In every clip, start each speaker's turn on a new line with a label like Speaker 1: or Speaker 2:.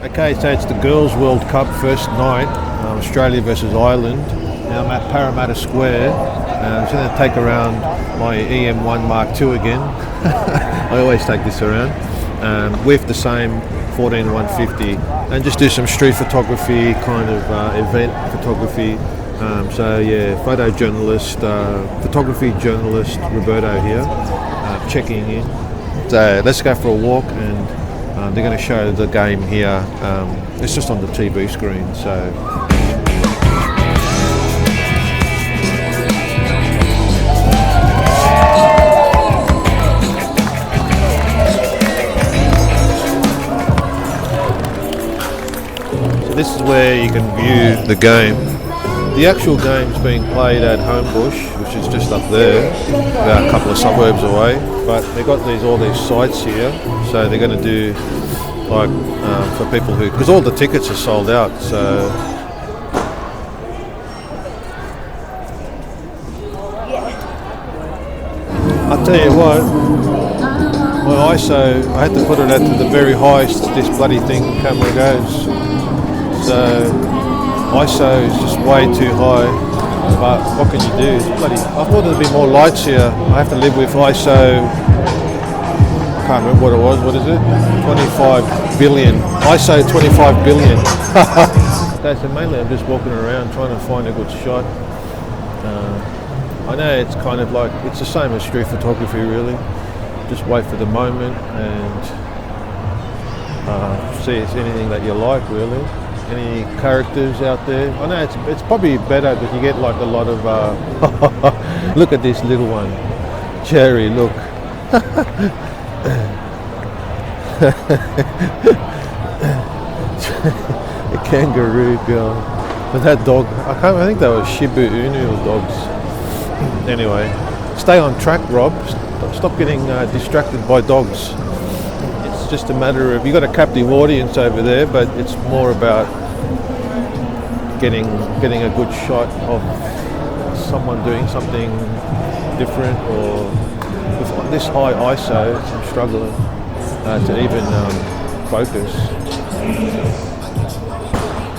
Speaker 1: Okay, so it's the Girls World Cup first night, Australia versus Ireland. Now I'm at Parramatta Square. I'm just going to take around my EM1 Mark II again. I always take this around with the same 14150 and just do some street photography kind of event photography. So yeah, photojournalist, photography journalist Roberto here, checking in. So let's go for a walk, and they're going to show the game here. It's just on the TV screen. So this is where you can view the game. The actual game's being played at Homebush, which is just up there, about a couple of suburbs away. But they've got all these sites here, so they're going to do like for people who, because all the tickets are sold out. So I'll tell you what, my ISO, I had to put it at the very highest this bloody camera goes. So ISO is just way too high, but what can you do? It's bloody, I thought there'd be more lights here. I have to live with ISO, I can't remember what it was, what is it? 25 billion, ISO 25 billion. Okay, so mainly I'm just walking around trying to find a good shot. I know it's kind of like, it's the same as street photography really. Just wait for the moment and see if it's anything that you like really. Any characters out there? I know it's probably better because you get like a lot of look at this little one, Cherry, look. A kangaroo girl. But that dog, I think they were Shiba Inu dogs. Anyway, stay on track, Rob. Stop getting distracted by dogs. It's just a matter of, you've got a captive audience over there, but it's more about getting a good shot of someone doing something different, or with this high ISO, I'm struggling to even focus.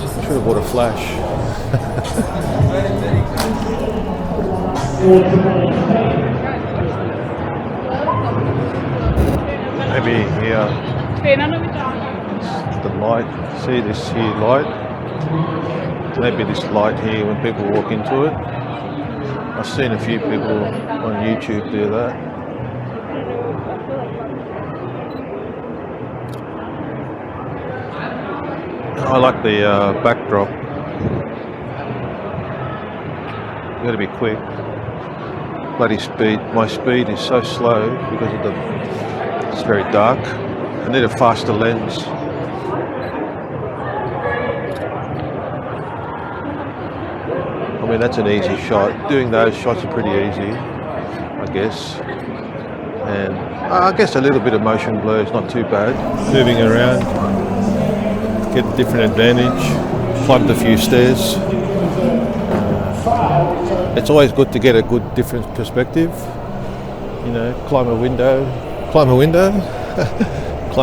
Speaker 1: I should have bought a flash. Maybe here, the light, see this here light? Maybe this light here when people walk into it. I've seen a few people on YouTube do that. I like the backdrop. You gotta be quick. Bloody speed, my speed is so slow because of it's very dark. I need a faster lens. I mean, that's an easy shot. Doing those shots are pretty easy, I guess. And I guess a little bit of motion blur is not too bad. Moving around, get a different advantage. Climbed a few stairs. It's always good to get a good different perspective. You know, climb a window, climb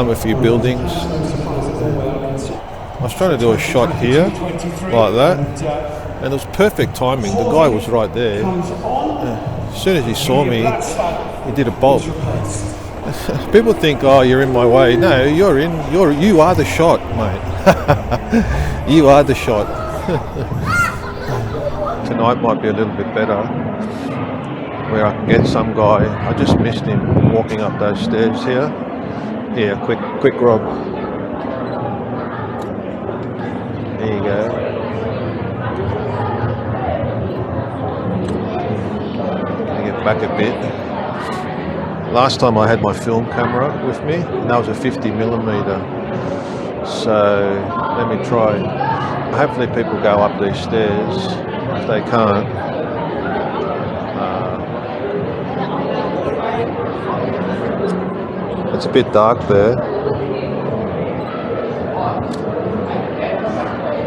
Speaker 1: a few buildings. I was trying to do a shot here, like that, and it was perfect timing. The guy was right there. As soon as he saw me, he did a bolt. People think, oh, you're in my way. No, you are the shot, mate. You are the shot. Tonight might be a little bit better, where I can get some guy. I just missed him walking up those stairs here. Yeah, quick Rob. There you go. Gonna get back a bit. Last time I had my film camera with me, and that was a 50mm. So let me try. Hopefully people go up these stairs. If they can't, it's a bit dark there.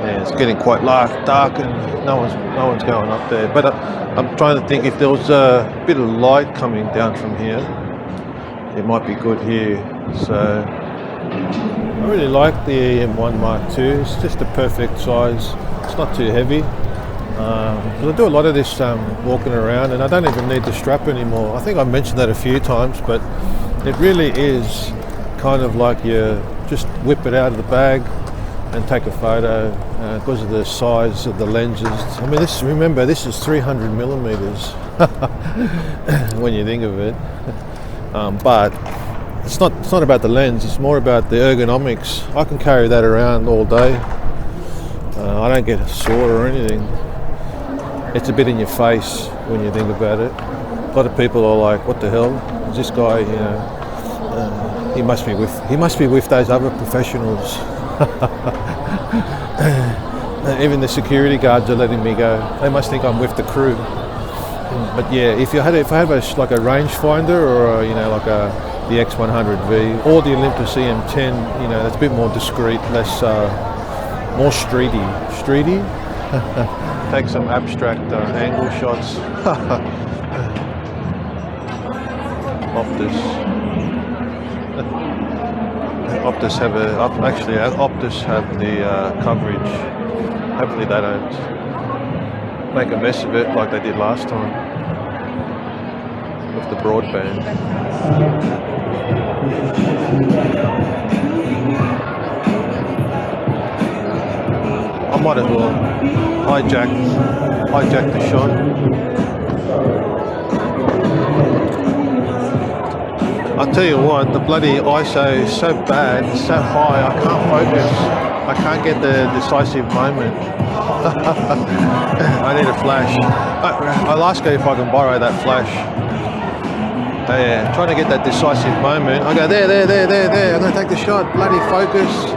Speaker 1: Yeah, it's getting quite dark, and no one's going up there. But I'm trying to think if there was a bit of light coming down from here, it might be good here. So I really like the EM1 Mark II. It's just the perfect size. It's not too heavy. 'Cause I do a lot of this walking around, and I don't even need the strap anymore. I think I mentioned that a few times, but it really is kind of like you just whip it out of the bag and take a photo because of the size of the lenses. I mean, remember, this is 300 millimeters when you think of it. But it's not about the lens. It's more about the ergonomics. I can carry that around all day. I don't get sore or anything. It's a bit in your face when you think about it. A lot of people are like, "What the hell is this guy? You know, he must be with those other professionals." Even the security guards are letting me go. They must think I'm with the crew. But yeah, if I had a rangefinder or like the X100V or the Olympus EM10, that's a bit more discreet, less more streety. Streety. Take some abstract angle shots. Optus. Optus have the coverage. Hopefully they don't make a mess of it like they did last time with the broadband. I might as well hijack the shot. I'll tell you what, the bloody ISO is so bad, it's so high, I can't focus. I can't get the decisive moment. I need a flash. I'll ask her if I can borrow that flash. Yeah, trying to get that decisive moment. I go, there. I'm going to take the shot. Bloody focus.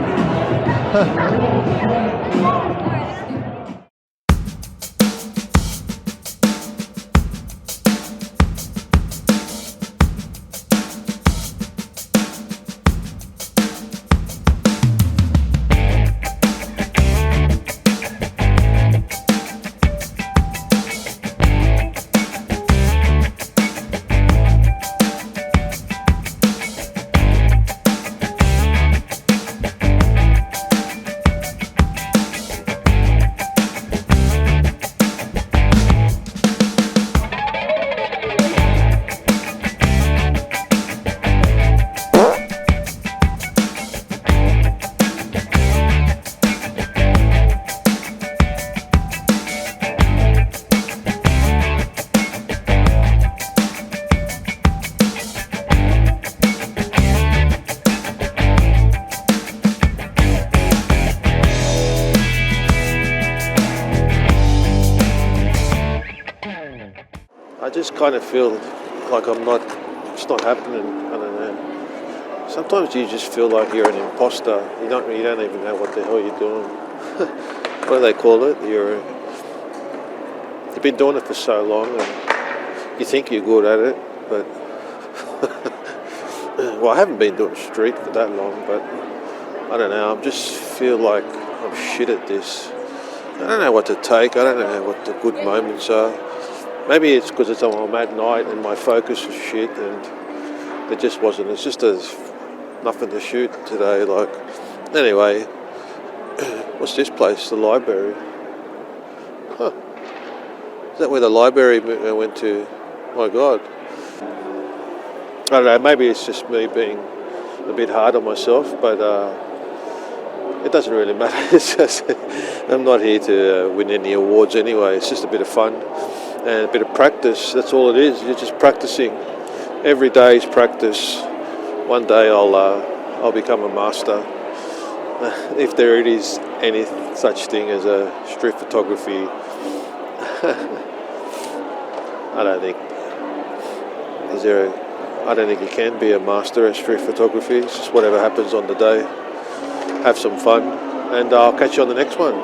Speaker 1: I just kind of feel like it's not happening. I don't know. Sometimes you just feel like you're an imposter. You don't even know what the hell you're doing. What do they call it? You've been doing it for so long and you think you're good at it, but well, I haven't been doing street for that long, but I don't know. I just feel like I'm shit at this. I don't know what to take. I don't know what the good moments are. Maybe it's because I'm at night and my focus is shit and it just wasn't. It's just nothing to shoot today. Anyway, what's this place? The library. Huh. Is that where the library went to? My God. I don't know. Maybe it's just me being a bit hard on myself, but it doesn't really matter. It's just, I'm not here to win any awards anyway. It's just a bit of fun. And a bit of practice, that's all it is. You're just practicing. Every day is practice. One day I'll become a master. If there is any such thing as a street photography, I don't think you can be a master at street photography. It's just whatever happens on the day. Have some fun, and I'll catch you on the next one.